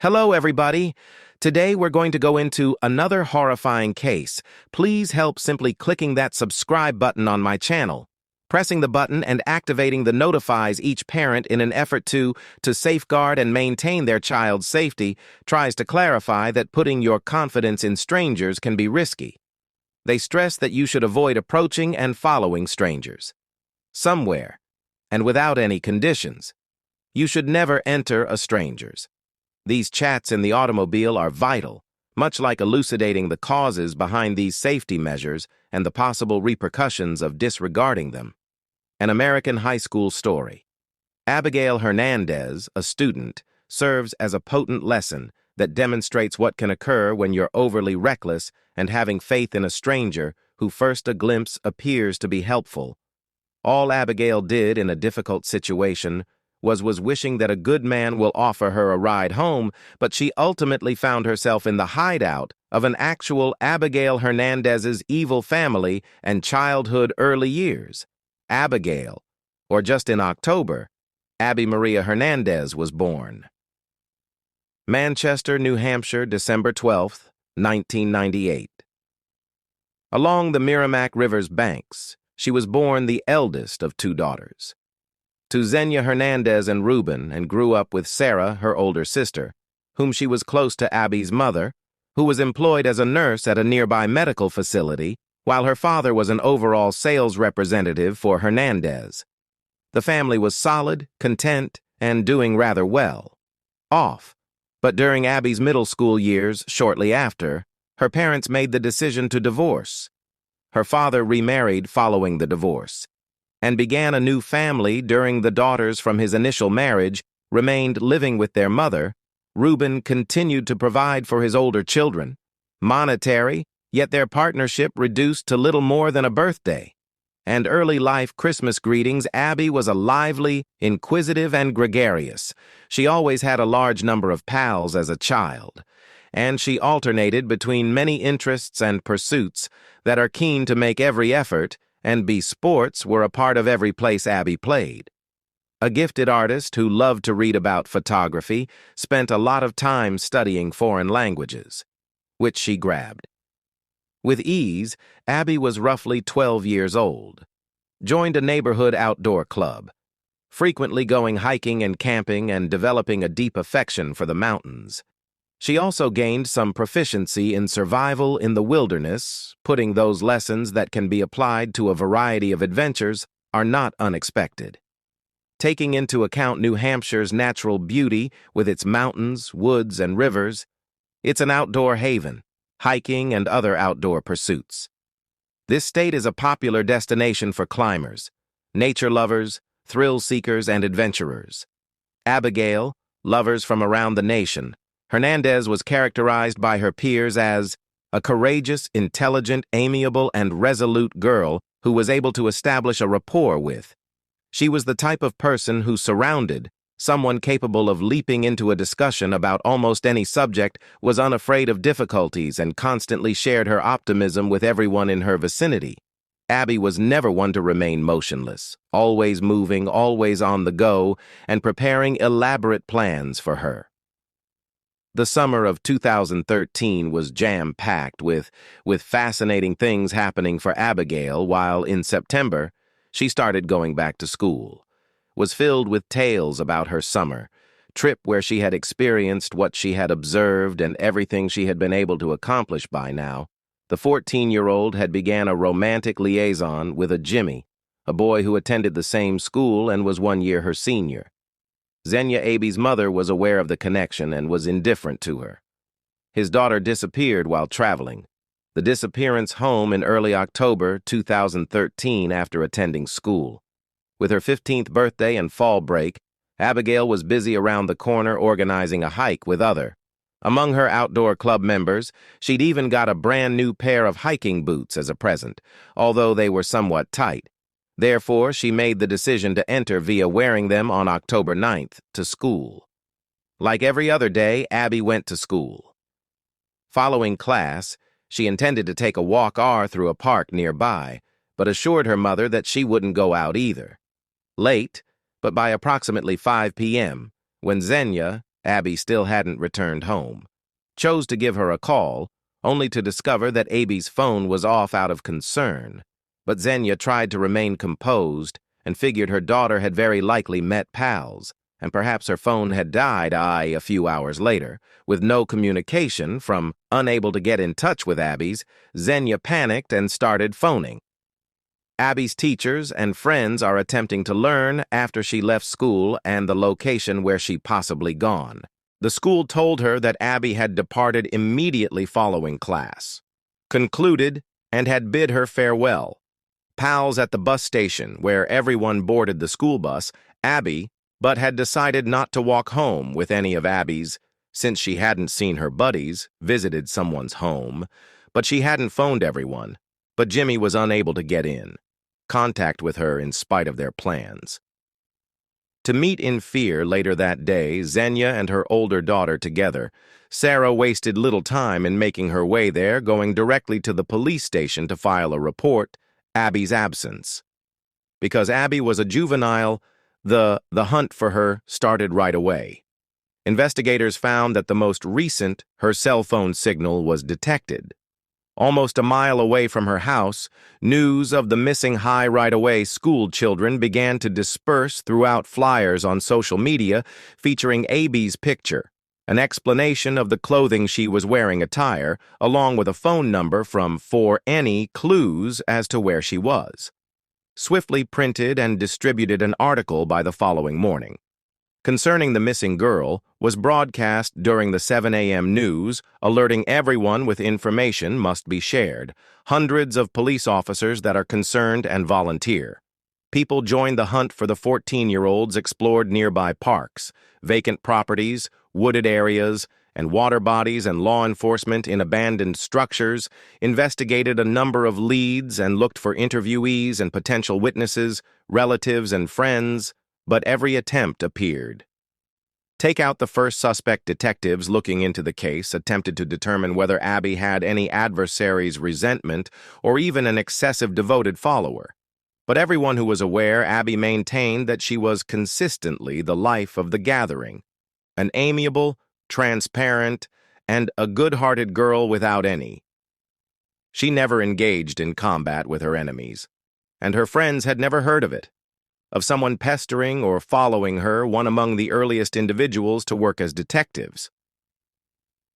Hello, everybody. Today we're going to go into another horrifying case. Please help simply clicking that subscribe button on my channel. Pressing the button and activating the notifies each parent in an effort to safeguard and maintain their child's safety tries to clarify that putting your confidence in strangers can be risky. They stress that you should avoid approaching and following strangers. Somewhere, and without any conditions. You should never enter a stranger's. These chats in the automobile are vital, much like elucidating the causes behind these safety measures and the possible repercussions of disregarding them. An American high school story. Abigail Hernandez, a student, serves as a potent lesson that demonstrates what can occur when you're overly reckless and having faith in a stranger who first a glimpse appears to be helpful. All Abigail did in a difficult situation was wishing that a good man will offer her a ride home, but she ultimately found herself in the hideout of an actual Abigail Hernandez's evil family and childhood early years. Abigail, or just in October, Abby Maria Hernandez was born. Manchester, New Hampshire, December 12, 1998. Along the Merrimack River's banks, she was born the eldest of two daughters. To Xenia Hernandez and Ruben, and grew up with Sarah, her older sister, whom she was close to Abby's mother, who was employed as a nurse at a nearby medical facility, while her father was an overall sales representative for Hernandez. The family was solid, content, and doing rather well. But during Abby's middle school years, shortly after, her parents made the decision to divorce. Her father remarried following the divorce, and began a new family during the daughters from his initial marriage remained living with their mother. Ruben continued to provide for his older children. Monetary, yet their partnership reduced to little more than a birthday. And early life Christmas greetings, Abby was a lively, inquisitive, and gregarious. She always had a large number of pals as a child, and she alternated between many interests and pursuits that are keen to make every effort, and sports were a part of every place Abby played. A gifted artist who loved to read about photography, spent a lot of time studying foreign languages, which she grabbed. With ease, Abby was roughly 12 years old. Joined a neighborhood outdoor club, frequently going hiking and camping and developing a deep affection for the mountains. She also gained some proficiency in survival in the wilderness. Putting those lessons that can be applied to a variety of adventures are not unexpected. Taking into account New Hampshire's natural beauty with its mountains, woods, and rivers, it's an outdoor haven, hiking and other outdoor pursuits. This state is a popular destination for climbers, nature lovers, thrill seekers, and adventurers. Abigail, lovers from around the nation, Hernandez was characterized by her peers as a courageous, intelligent, amiable, and resolute girl who was able to establish a rapport with. She was the type of person who surrounded someone capable of leaping into a discussion about almost any subject, was unafraid of difficulties, and constantly shared her optimism with everyone in her vicinity. Abby was never one to remain motionless, always moving, always on the go, and preparing elaborate plans for her. The summer of 2013 was jam-packed with fascinating things happening for Abigail, while in September, she started going back to school. Was filled with tales about her summer, trip where she had experienced what she had observed and everything she had been able to accomplish by now. The 14-year-old had began a romantic liaison with a Jimmy, a boy who attended the same school and was 1 year her senior. Xenia Abby's mother was aware of the connection and was indifferent to her. His daughter disappeared while traveling. The disappearance home in early October 2013 after attending school. With her 15th birthday and fall break, Abigail was busy around the corner organizing a hike with others. Among her outdoor club members, she'd even got a brand new pair of hiking boots as a present, although they were somewhat tight. Therefore, she made the decision to enter via wearing them on October 9th to school. Like every other day, Abby went to school. Following class, she intended to take a walk through a park nearby, but assured her mother that she wouldn't go out either. Late, but by approximately 5 p.m., when Xenia, Abby still hadn't returned home. Chose to give her a call, only to discover that Abby's phone was off out of concern. But Xenia tried to remain composed and figured her daughter had very likely met pals, and perhaps her phone had died a few hours later. With no communication, from unable to get in touch with Abby's, Xenia panicked and started phoning. Abby's teachers and friends are attempting to learn after she left school and the location where she possibly gone. The school told her that Abby had departed immediately following class, concluded, and had bid her farewell. Pals at the bus station, where everyone boarded the school bus, Abby, but had decided not to walk home with any of Abby's, since she hadn't seen her buddies, visited someone's home, but she hadn't phoned everyone. But Jimmy was unable to get in contact with her in spite of their plans. To meet in fear later that day, Xenia and her older daughter together, Sarah wasted little time in making her way there, going directly to the police station to file a report, Abby's absence. Because Abby was a juvenile, the hunt for her started right away. Investigators found that the most recent, her cell phone signal was detected. Almost a mile away from her house, news of the missing right-away school children began to disperse throughout flyers on social media featuring Abby's picture, an explanation of the clothing she was wearing attire, along with a phone number for any clues as to where she was. Swiftly printed and distributed an article by the following morning. Concerning the missing girl was broadcast during the 7 a.m. news, alerting everyone with information must be shared. Hundreds of police officers that are concerned and volunteer. People joined the hunt for the 14-year-olds, explored nearby parks, vacant properties, wooded areas, and water bodies, and law enforcement in abandoned structures, investigated a number of leads and looked for interviewees and potential witnesses, relatives and friends, but every attempt appeared. Take out the first suspect. Detectives looking into the case attempted to determine whether Abby had any adversary's resentment or even an excessive devoted follower. But everyone who was aware, Abby maintained that she was consistently the life of the gathering, an amiable, transparent, and a good-hearted girl without any. She never engaged in combat with her enemies, and her friends had never heard of it. Of someone pestering or following her, one among the earliest individuals to work as detectives.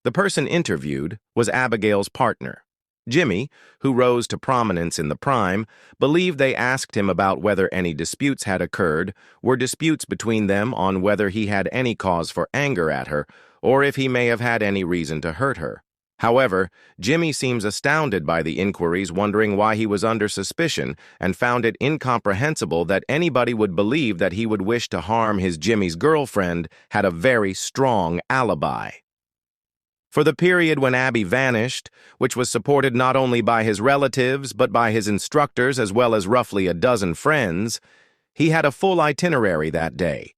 The person interviewed was Abigail's partner. Jimmy, who rose to prominence in the Prime, believed they asked him about whether any disputes had occurred, were disputes between them on whether he had any cause for anger at her, or if he may have had any reason to hurt her. However, Jimmy seems astounded by the inquiries, wondering why he was under suspicion, and found it incomprehensible that anybody would believe that he would wish to harm Jimmy's girlfriend had a very strong alibi. For the period when Abby vanished, which was supported not only by his relatives but by his instructors as well as roughly a dozen friends, he had a full itinerary that day.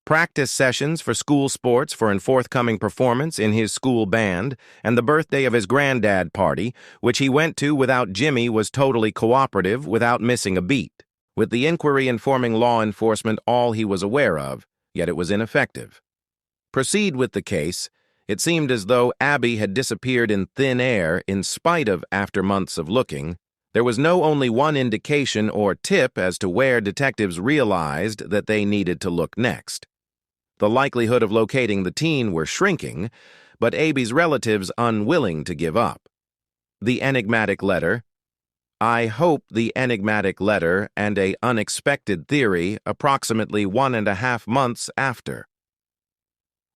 Practice sessions for school sports for a forthcoming performance in his school band, and the birthday of his granddad party, which he went to without Jimmy, was totally cooperative without missing a beat, with the inquiry informing law enforcement all he was aware of, yet it was ineffective. Proceed with the case. It seemed as though Abby had disappeared in thin air in spite of, after months of looking, there was no only one indication or tip as to where detectives realized that they needed to look next. The likelihood of locating the teen were shrinking, but Abby's relatives unwilling to give up. The enigmatic letter. I hope the enigmatic letter and a unexpected theory approximately 1.5 months after.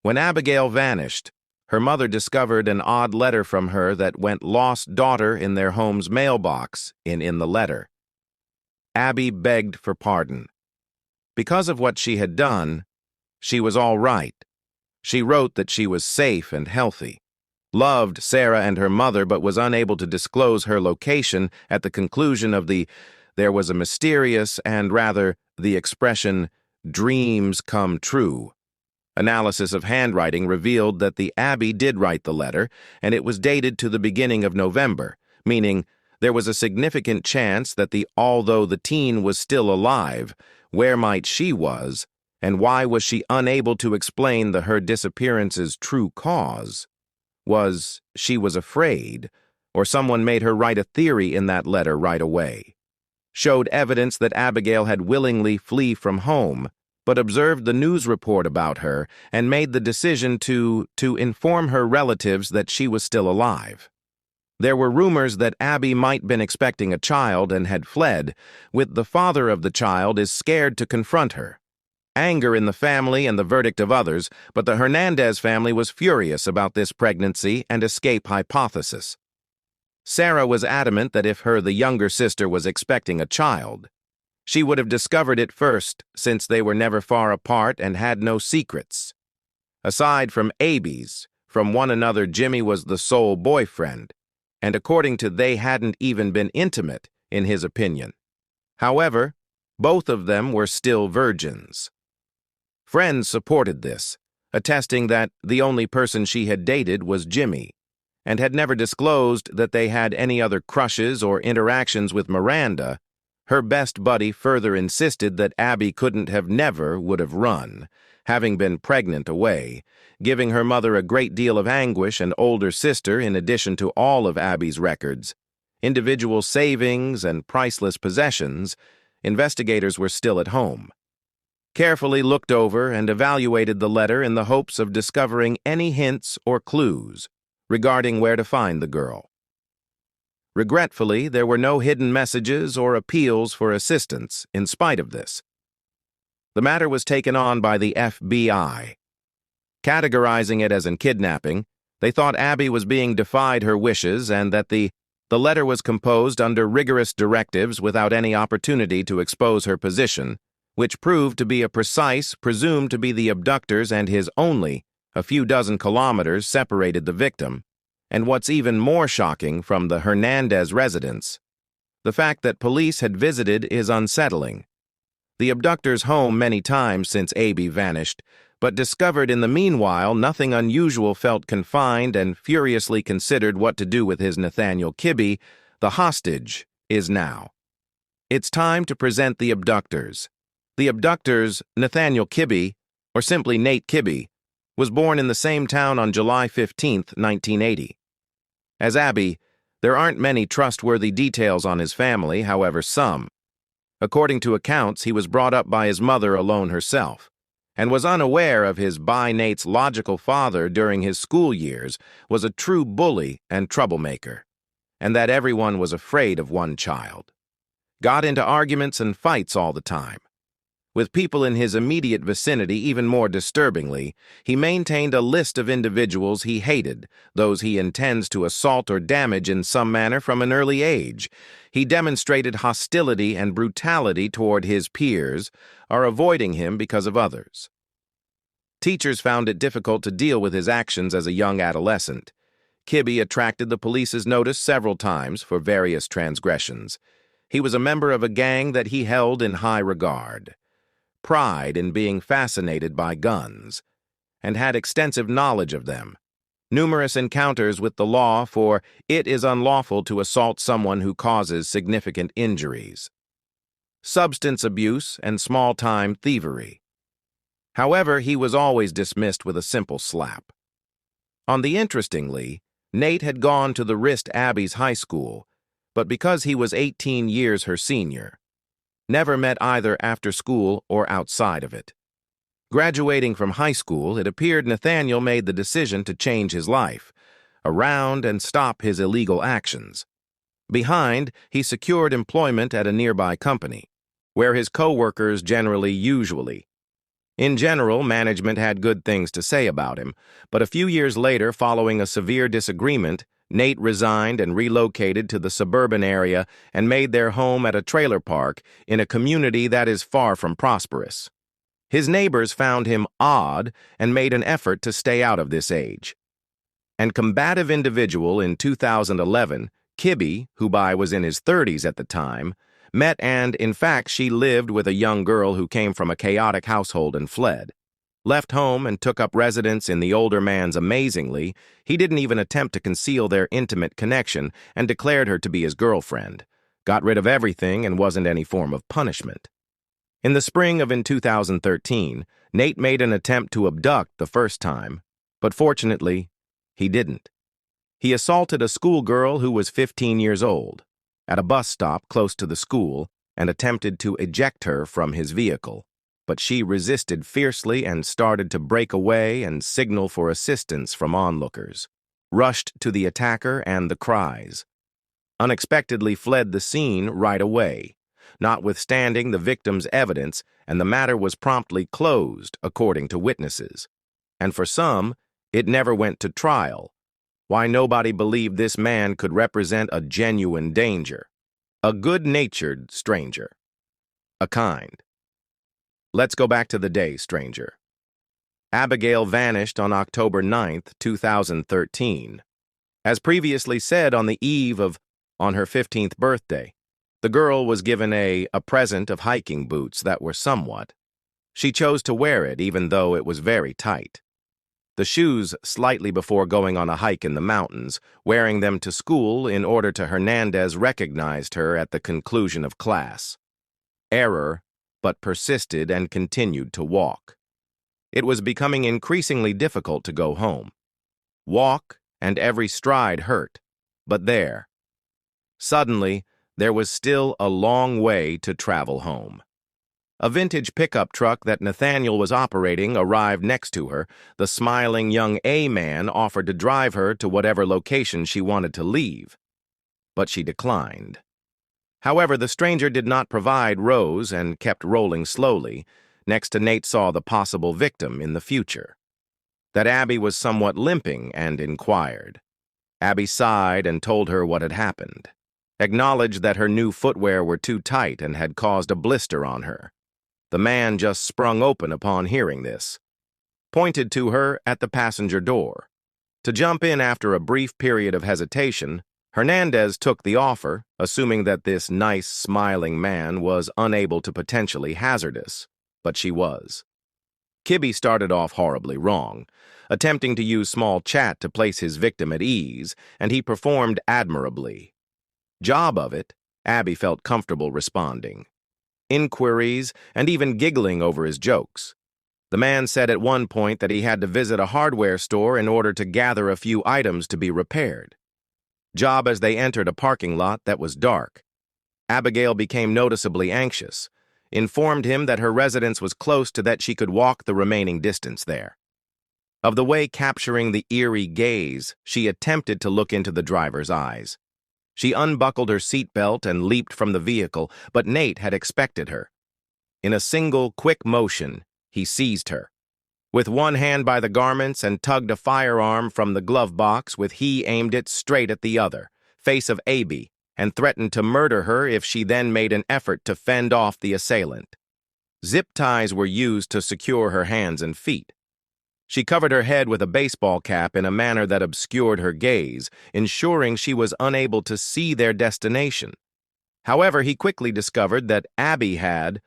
When Abigail vanished, her mother discovered an odd letter from her that went lost daughter in their home's mailbox in the letter. Abby begged for pardon. Because of what she had done, she was all right. She wrote that she was safe and healthy, loved Sarah and her mother, but was unable to disclose her location at the conclusion of there was a mysterious and rather the expression, dreams come true. Analysis of handwriting revealed that the Abby did write the letter, and it was dated to the beginning of November, meaning there was a significant chance that although the teen was still alive, where might she was, And why was she unable to explain her disappearance's true cause? She was afraid, or someone made her write a theory in that letter right away? Showed evidence that Abigail had willingly flee from home, but observed the news report about her and made the decision to inform her relatives that she was still alive. There were rumors that Abby might been expecting a child and had fled, with the father of the child is scared to confront her. Anger in the family and the verdict of others, but the Hernandez family was furious about this pregnancy and escape hypothesis. Sarah was adamant that if the younger sister was expecting a child, she would have discovered it first, since they were never far apart and had no secrets. Aside from Abby's, from one another Jimmy was the sole boyfriend, and according to they hadn't even been intimate, in his opinion. However, both of them were still virgins. Friends supported this, attesting that the only person she had dated was Jimmy, and had never disclosed that they had any other crushes or interactions with Miranda. Her best buddy further insisted that Abby never would have run, having been pregnant away, giving her mother a great deal of anguish and older sister in addition to all of Abby's records, individual savings and priceless possessions. Investigators were still at home. Carefully looked over and evaluated the letter in the hopes of discovering any hints or clues regarding where to find the girl. Regretfully, there were no hidden messages or appeals for assistance in spite of this. The matter was taken on by the FBI. Categorizing it as a kidnapping, they thought Abby was being defied her wishes and that the letter was composed under rigorous directives without any opportunity to expose her position, which proved to be presumed to be the abductors and his only a few dozen kilometers separated the victim. And what's even more shocking from the Hernandez residence, the fact that police had visited is unsettling. The abductor's home many times since Abby vanished, but discovered in the meanwhile nothing unusual, felt confined and furiously considered what to do with his Nathaniel Kibbe, the hostage, is now. It's time to present the abductors. The abductors, Nathaniel Kibbe, or simply Nate Kibbe, was born in the same town on July 15, 1980. As Abby, there aren't many trustworthy details on his family, however some. According to accounts, he was brought up by his mother alone herself, and was unaware of his Nate's logical father during his school years was a true bully and troublemaker, and that everyone was afraid of one child. Got into arguments and fights all the time. With people in his immediate vicinity, even more disturbingly, he maintained a list of individuals he hated, those he intends to assault or damage in some manner from an early age. He demonstrated hostility and brutality toward his peers, or avoiding him because of others. Teachers found it difficult to deal with his actions as a young adolescent. Kibbe attracted the police's notice several times for various transgressions. He was a member of a gang that he held in high regard. Pride in being fascinated by guns, and had extensive knowledge of them. Numerous encounters with the law for it is unlawful to assault someone who causes significant injuries. Substance abuse and small-time thievery. However, he was always dismissed with a simple slap. Interestingly, Nate had gone to the Rist Abby's high school, but because he was 18 years her senior, never met either after school or outside of it. Graduating from high school, it appeared Nathaniel made the decision to change his life around and stop his illegal actions. Behind, he secured employment at a nearby company, where his co-workers usually. In general, management had good things to say about him, but a few years later, following a severe disagreement, Nate resigned and relocated to the suburban area and made their home at a trailer park in a community that is far from prosperous. His neighbors found him odd and made an effort to stay out of this age. And combative individual in 2011, Kibbe, who was in his 30s at the time, met and, in fact, she lived with a young girl who came from a chaotic household and fled. Left home and took up residence in the older man's. Amazingly, he didn't even attempt to conceal their intimate connection and declared her to be his girlfriend. Got rid of everything and wasn't any form of punishment. In the spring of 2013, Nate made an attempt to abduct the first time, but fortunately, he didn't. He assaulted a schoolgirl who was 15 years old at a bus stop close to the school and attempted to eject her from his vehicle, but she resisted fiercely and started to break away and signal for assistance from onlookers, rushed to the attacker and the cries. Unexpectedly fled the scene right away, notwithstanding the victim's evidence, and the matter was promptly closed, according to witnesses. And for some, it never went to trial. Why nobody believed this man could represent a genuine danger. A good-natured stranger. A kind. Let's go back to the day, stranger. Abigail vanished on October 9th, 2013. As previously said, on the eve of on her 15th birthday, the girl was given a present of hiking boots that were somewhat. She chose to wear it even though it was very tight. The shoes slightly before going on a hike in the mountains, wearing them to school in order to Hernandez recognized her at the conclusion of class. Error, but persisted and continued to walk. It was becoming increasingly difficult to go home. Walk, and every stride hurt, but there. Suddenly, there was still a long way to travel home. A vintage pickup truck that Nathaniel was operating arrived next to her. The smiling young A-man offered to drive her to whatever location she wanted to leave, but she declined. However, the stranger did not provide Rose and kept rolling slowly. Next to Nate saw the possible victim in the future. That Abby was somewhat limping and inquired. Abby sighed and told her what had happened. Acknowledged that her new footwear were too tight and had caused a blister on her. The man just sprung open upon hearing this. Pointed to her at the passenger door. To jump in after a brief period of hesitation, Hernandez took the offer, assuming that this nice, smiling man was unable to potentially hazardous, but she was. Kibbe started off horribly wrong, attempting to use small chat to place his victim at ease, and he performed admirably. Job of it, Abby felt comfortable responding. Inquiries, and even giggling over his jokes. The man said at one point that he had to visit a hardware store in order to gather a few items to be repaired. Job as they entered a parking lot that was dark. Abigail became noticeably anxious, informed him that her residence was close to that she could walk the remaining distance there. Of the way capturing the eerie gaze, she attempted to look into the driver's eyes. She unbuckled her seatbelt and leaped from the vehicle, but Nate had expected her. In a single, quick motion, he seized her. With one hand by the garments and tugged a firearm from the glove box with he aimed it straight at the other, face of Abby, and threatened to murder her if she then made an effort to fend off the assailant. Zip ties were used to secure her hands and feet. She covered her head with a baseball cap in a manner that obscured her gaze, ensuring she was unable to see their destination. However, he quickly discovered that Abby had,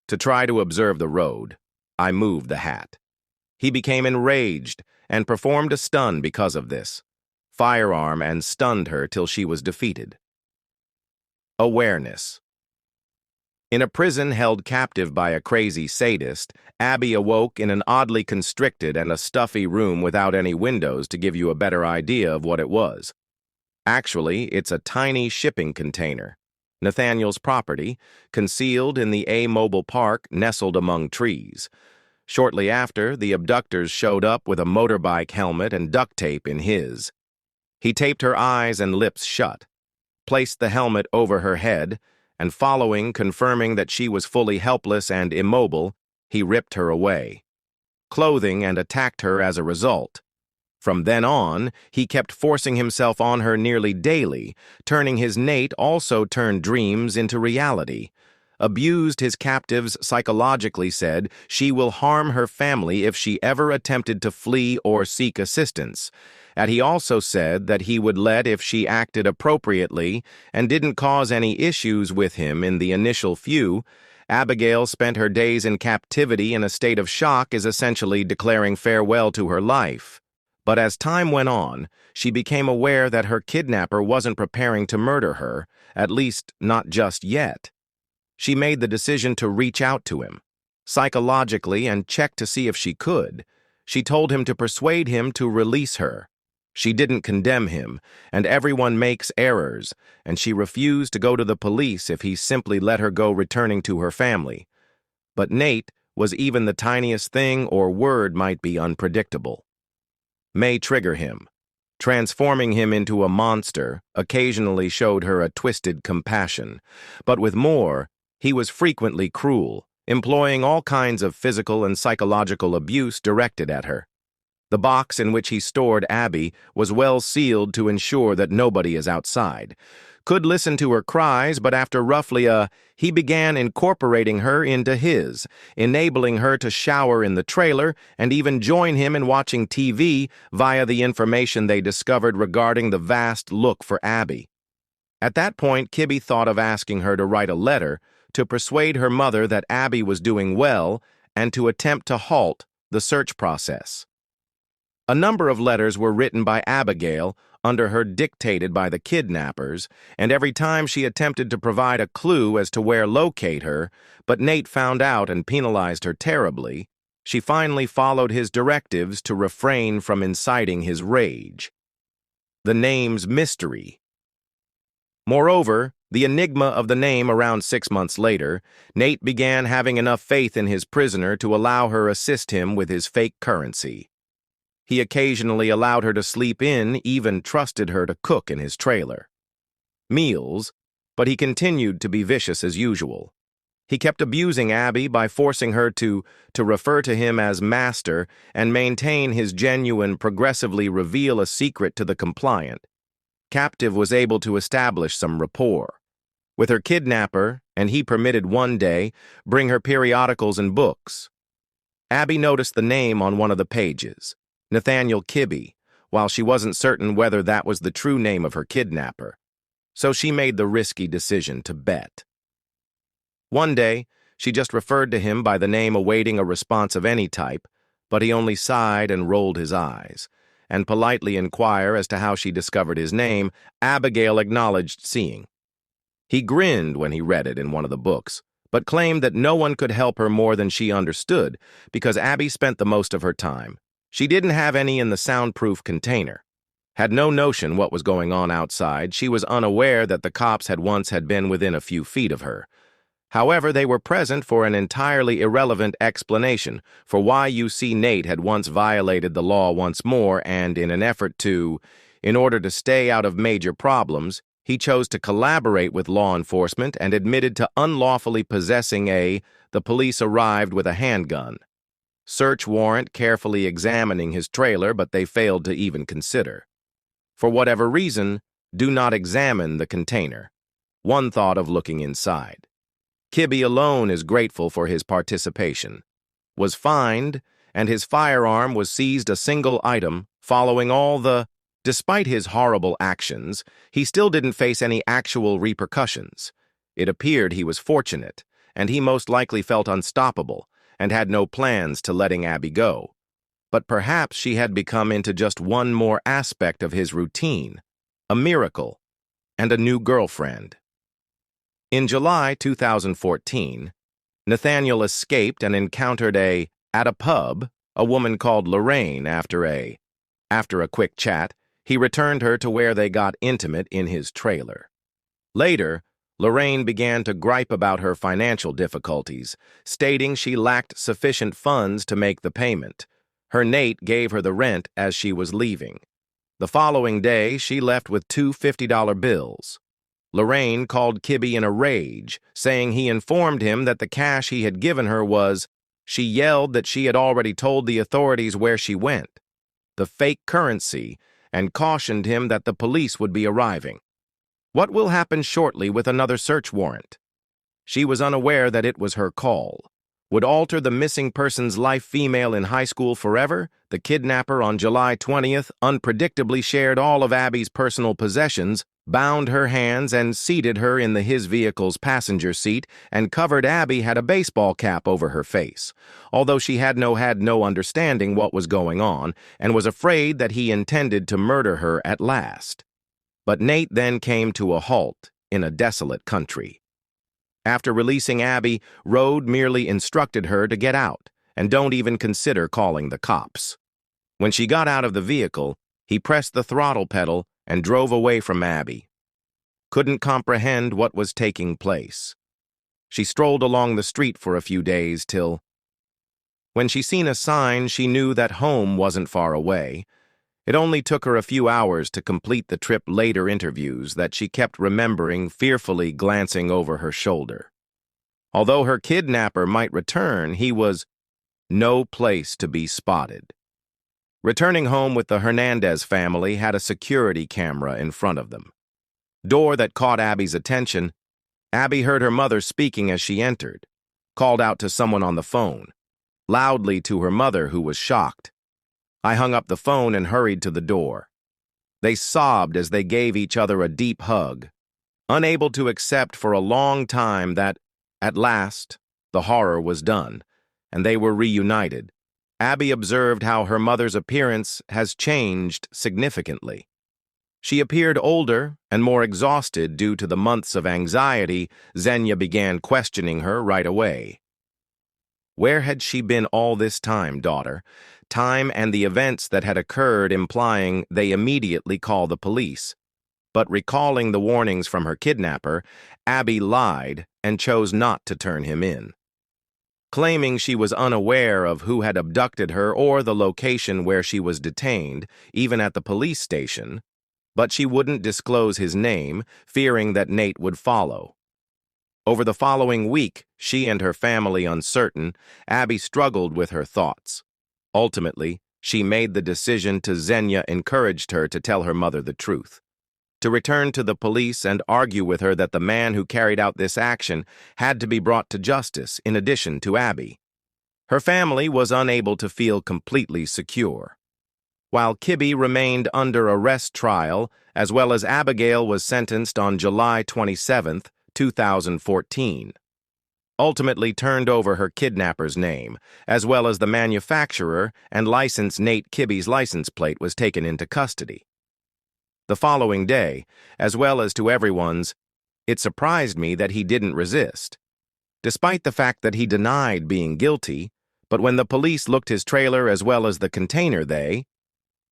to try to observe the road, I moved the hat. He became enraged and performed a stun because of this, firearm and stunned her till she was defeated. Awareness. In a prison held captive by a crazy sadist, Abby awoke in an oddly constricted and a stuffy room without any windows to give you a better idea of what it was. Actually, it's a tiny shipping container, Nathaniel's property, concealed in the A-mobile park nestled among trees. Shortly after, the abductors showed up with a motorbike helmet and duct tape in his. He taped her eyes and lips shut, placed the helmet over her head, and following, confirming that she was fully helpless and immobile, he ripped her away, clothing and attacked her as a result. From then on, he kept forcing himself on her nearly daily, turning his Nate also turned dreams into reality. Abused his captives psychologically, said she will harm her family if she ever attempted to flee or seek assistance. And he also said that he would let if she acted appropriately and didn't cause any issues with him in the initial few. Abigail spent her days in captivity in a state of shock, is essentially declaring farewell to her life. But as time went on, she became aware that her kidnapper wasn't preparing to murder her, at least not just yet. She made the decision to reach out to him, psychologically, and check to see if she could. She told him to persuade him to release her. She didn't condemn him, and everyone makes errors, and she refused to go to the police if he simply let her go returning to her family. But Nate was even the tiniest thing or word might be unpredictable. May trigger him. Transforming him into a monster occasionally showed her a twisted compassion, but with more, he was frequently cruel, employing all kinds of physical and psychological abuse directed at her. The box in which he stored Abby was well sealed to ensure that nobody is outside. Could listen to her cries, but after he began incorporating her into his, enabling her to shower in the trailer and even join him in watching TV via the information they discovered regarding the vast look for Abby. At that point, Kibbe thought of asking her to write a letter to persuade her mother that Abby was doing well and to attempt to halt the search process. A number of letters were written by Abigail under her dictated by the kidnappers, and every time she attempted to provide a clue as to where locate her, but Nate found out and penalized her terribly, she finally followed his directives to refrain from inciting his rage. The name's mystery. Moreover, the enigma of the name around 6 months later, Nate began having enough faith in his prisoner to allow her assist him with his fake currency. He occasionally allowed her to sleep in, even trusted her to cook in his trailer. Meals, but he continued to be vicious as usual. He kept abusing Abby by forcing her to refer to him as master and maintain his genuine, progressively reveal a secret to the compliant. Captive was able to establish some rapport with her kidnapper, and he permitted one day bring her periodicals and books. Abby noticed the name on one of the pages, Nathaniel Kibbe, while she wasn't certain whether that was the true name of her kidnapper. So she made the risky decision to bet. One day, she just referred to him by the name awaiting a response of any type, but he only sighed and rolled his eyes. And politely inquire as to how she discovered his name, Abigail acknowledged seeing. He grinned when he read it in one of the books, but claimed that no one could help her more than she understood because Abby spent the most of her time. She didn't have any in the soundproof container. Had no notion what was going on outside. She was unaware that the cops had once been within a few feet of her. However, they were present for an entirely irrelevant explanation for why Nate had once violated the law once more, and in order to stay out of major problems, he chose to collaborate with law enforcement and admitted to unlawfully possessing the police arrived with a handgun. Search warrant carefully examining his trailer, but they failed to even consider. For whatever reason, do not examine the container. One thought of looking inside. Kibbe alone is grateful for his participation. Was fined, and his firearm was seized a single item, following Despite his horrible actions, he still didn't face any actual repercussions. It appeared he was fortunate, and he most likely felt unstoppable, and had no plans to letting Abby go. But perhaps she had become into just one more aspect of his routine, a miracle, and a new girlfriend. In July 2014, Nathaniel escaped and encountered at a pub, a woman called Lorraine after a quick chat, he returned her to where they got intimate in his trailer. Later, Lorraine began to gripe about her financial difficulties, stating she lacked sufficient funds to make the payment. Her Nate gave her the rent as she was leaving. The following day, she left with two $50 bills. Lorraine called Kibbe in a rage, saying he informed him that the cash he had given her she yelled that she had already told the authorities where she went, the fake currency, and cautioned him that the police would be arriving. What will happen shortly with another search warrant? She was unaware that it was her call. Would alter the missing person's life female in high school forever? The kidnapper on July 20th unpredictably shared all of Abby's personal possessions, bound her hands and seated her in his vehicle's passenger seat, and covered Abby had a baseball cap over her face, although she had no understanding what was going on and was afraid that he intended to murder her at last. But Nate then came to a halt in a desolate country. After releasing Abby, Rode merely instructed her to get out and don't even consider calling the cops. When she got out of the vehicle, he pressed the throttle pedal and drove away from Abby. Couldn't comprehend what was taking place. She strolled along the street for a few days till, when she seen a sign, she knew that home wasn't far away. It only took her a few hours to complete the trip later interviews that she kept remembering, fearfully glancing over her shoulder. Although her kidnapper might return, he was no place to be spotted. Returning home with the Hernandez family had a security camera in front of them. Door that caught Abby's attention. Abby heard her mother speaking as she entered, called out to someone on the phone, loudly to her mother, who was shocked. I hung up the phone and hurried to the door. They sobbed as they gave each other a deep hug, unable to accept for a long time that, at last, the horror was done, and they were reunited. Abby observed how her mother's appearance has changed significantly. She appeared older and more exhausted due to the months of anxiety. Xenia began questioning her right away. Where had she been all this time, daughter? Time and the events that had occurred, implying they immediately call the police. But recalling the warnings from her kidnapper, Abby lied and chose not to turn him in. Claiming she was unaware of who had abducted her or the location where she was detained, even at the police station, but she wouldn't disclose his name, fearing that Nate would follow. Over the following week, she and her family uncertain, Abby struggled with her thoughts. Ultimately, she made the decision to Xenia encouraged her to tell her mother the truth, to return to the police and argue with her that the man who carried out this action had to be brought to justice in addition to Abby. Her family was unable to feel completely secure. While Kibbe remained under arrest trial, as well as Abigail was sentenced on July 27, 2014. Ultimately turned over her kidnapper's name, as well as the manufacturer and license. Nate Kibbe's license plate was taken into custody. The following day, as well as to everyone's, it surprised me that he didn't resist. Despite the fact that he denied being guilty, but when the police looked his trailer as well as the container,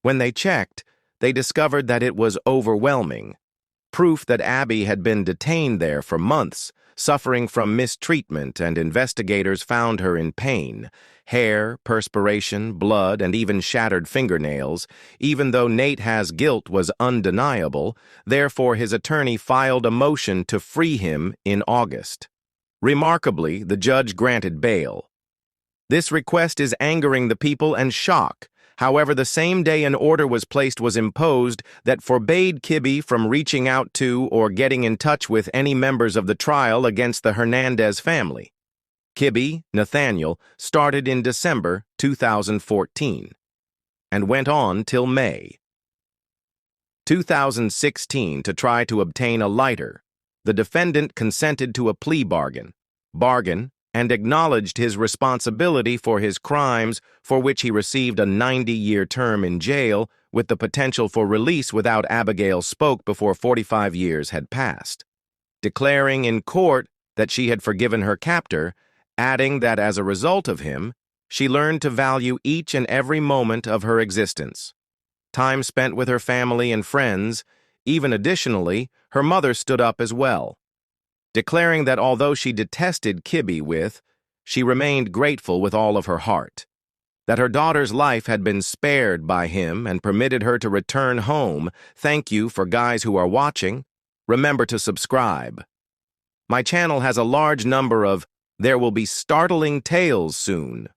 when they checked, they discovered that it was overwhelming. Proof that Abby had been detained there for months, suffering from mistreatment, and investigators found her in pain. Hair, perspiration, blood, and even shattered fingernails. Even though Nate has guilt was undeniable, therefore his attorney filed a motion to free him in August. Remarkably, the judge granted bail. This request is angering the people and shock. However, the same day an order was imposed that forbade Kibbe from reaching out to or getting in touch with any members of the trial against the Hernandez family. Kibbe, Nathaniel, started in December 2014 and went on till May 2016 to try to obtain a lighter. The defendant consented to a plea bargain, and acknowledged his responsibility for his crimes, for which he received a 90-year term in jail with the potential for release without. Abigail spoke before 45 years had passed, declaring in court that she had forgiven her captor, adding that as a result of him, she learned to value each and every moment of her existence. Time spent with her family and friends. Even additionally, her mother stood up as well, declaring that although she detested Kibbe she remained grateful with all of her heart, that her daughter's life had been spared by him and permitted her to return home. Thank you for guys who are watching. Remember to subscribe. My channel has a large number of there will be startling tales soon.